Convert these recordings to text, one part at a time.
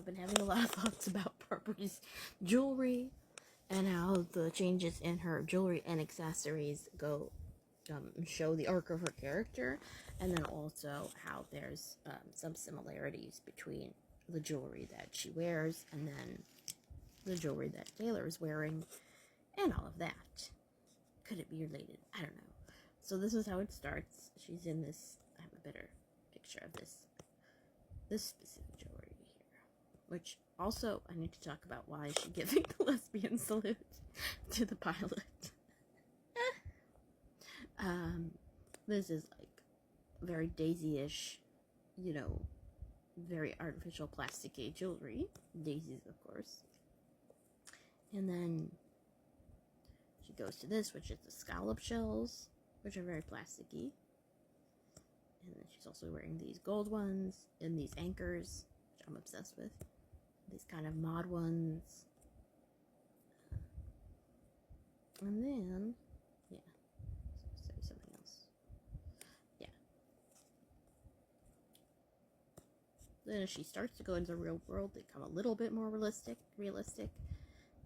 I've been having a lot of thoughts about Barbie's jewelry and how the changes in her jewelry and accessories go show the arc of her character, and then also how there's some similarities between the jewelry that she wears and then the jewelry that Taylor is wearing, and all of that. Could it be related? I don't know. So this is how it starts. She's in this. I have a better picture of this specific jewelry here, which also I need to talk about why is she giving the lesbian salute to the pilot. This is like very Daisy-ish, very artificial plasticky jewelry. Daisies, of course. And then she goes to this, which is the scallop shells, which are very plasticky. And then she's also wearing these gold ones and these anchors, which I'm obsessed with. These kind of mod ones. And then, yeah, say something else. Yeah. Then as she starts to go into the real world, they become a little bit more realistic.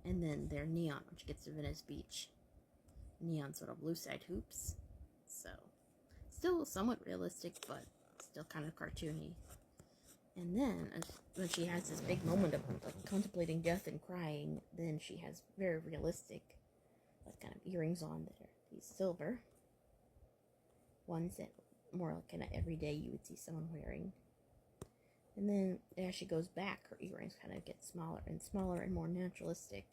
And then they're neon, when she gets to Venice Beach. Neon sort of blue side hoops. So, still somewhat realistic, but still kind of cartoony. And then, when she has this big moment of like contemplating death and crying, then she has very realistic, like kind of earrings on that are these silver ones that more like kind of every day you would see someone wearing. And then as she goes back, her earrings kind of get smaller and more naturalistic.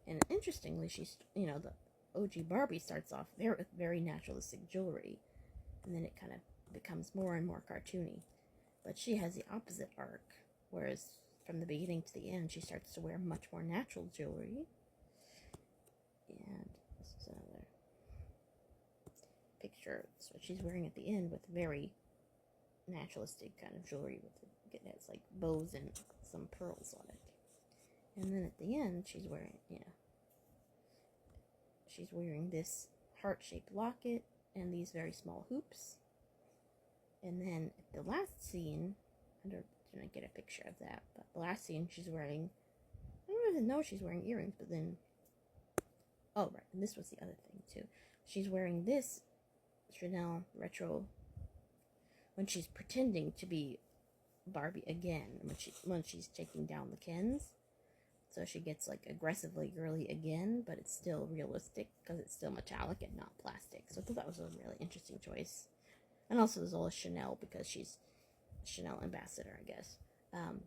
And interestingly, she's, the OG Barbie starts off with very naturalistic jewelry, and then it kind of becomes more and more cartoony. But she has the opposite arc, whereas from the beginning to the end, she starts to wear much more natural jewelry. And this is another picture. That's what she's wearing at the end, with very naturalistic kind of jewelry. It has like bows and some pearls on it. And then at the end, she's wearing this heart-shaped locket and these very small hoops. And then at the last scene, didn't get a picture of that, but the last scene she's wearing, I don't even know if she's wearing earrings, but then, oh right, and this was the other thing too. She's wearing this Chanel retro when she's pretending to be Barbie again, when she's taking down the Kens. So she gets like aggressively girly again, but it's still realistic because it's still metallic and not plastic. So I thought that was a really interesting choice. And also there's all Chanel because she's a Chanel ambassador, I guess.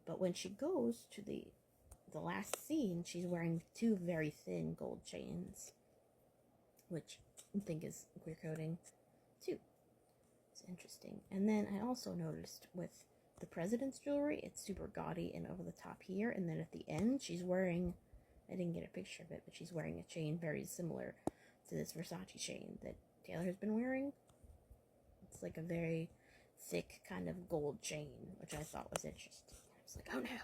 But when she goes to the last scene, she's wearing two very thin gold chains, which I think is queer coding too. It's interesting. And then I also noticed with the president's jewelry, it's super gaudy and over the top here, and then at the end she's wearing, I didn't get a picture of it, but she's wearing a chain very similar to this Versace chain that Taylor has been wearing. It's like a very thick kind of gold chain, which I thought was interesting. I was like, oh no.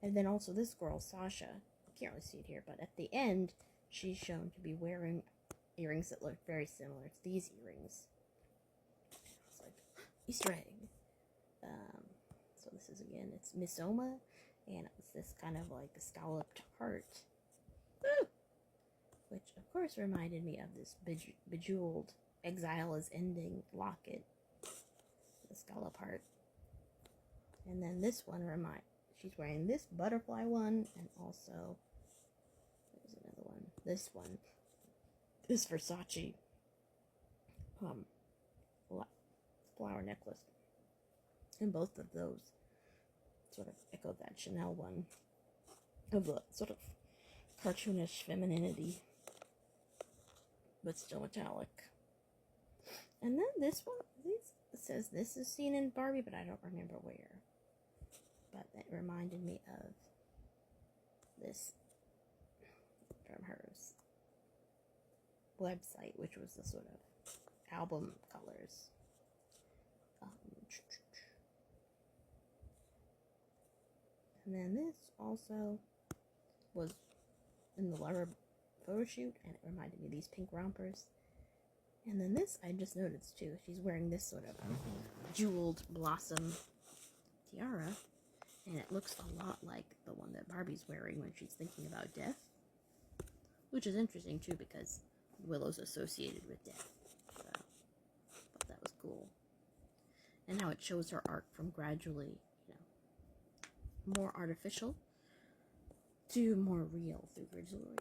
And then also this girl, Sasha, I can't really see it here, but at the end she's shown to be wearing earrings that look very similar. It's these earrings. It's like Easter egg. So this is, again, it's Miss Oma, and it's this kind of like a scalloped heart. Woo! Which, of course, reminded me of this bejeweled Exile is Ending locket. The scallop heart. And then this one she's wearing this butterfly one, and also, there's another one. This one. This Versace flower necklace. And both of those sort of echo that Chanel one of the sort of cartoonish femininity, but still metallic. And then this one, it says this is seen in Barbie, but I don't remember where. But that reminded me of this from her website, which was the sort of album colors. And then this also was in the Lover photo shoot, and it reminded me of these pink rompers. And then this I just noticed too. She's wearing this sort of jeweled blossom tiara, and it looks a lot like the one that Barbie's wearing when she's thinking about death, which is interesting too because Willow's associated with death. So I thought that was cool. And how it shows her arc from gradually, more artificial to more real through her jewelry.